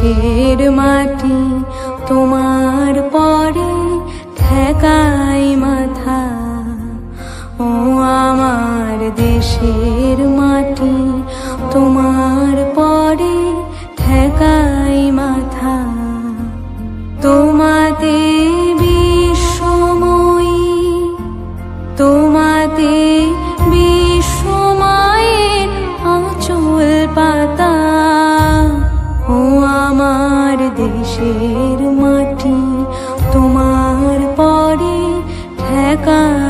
দেশের মাটি তোমার পরে ঠেকাই মাথা। ও আমার দেশের মাটি তোমার পরে ঠেকাই মাথা। তোমাতে বিশ্বময়ী, তোমাতে বিশ্বমায়ের আঁচল পাতা। ও আমার দেশের মাটি তোমার পরে ঠেকাই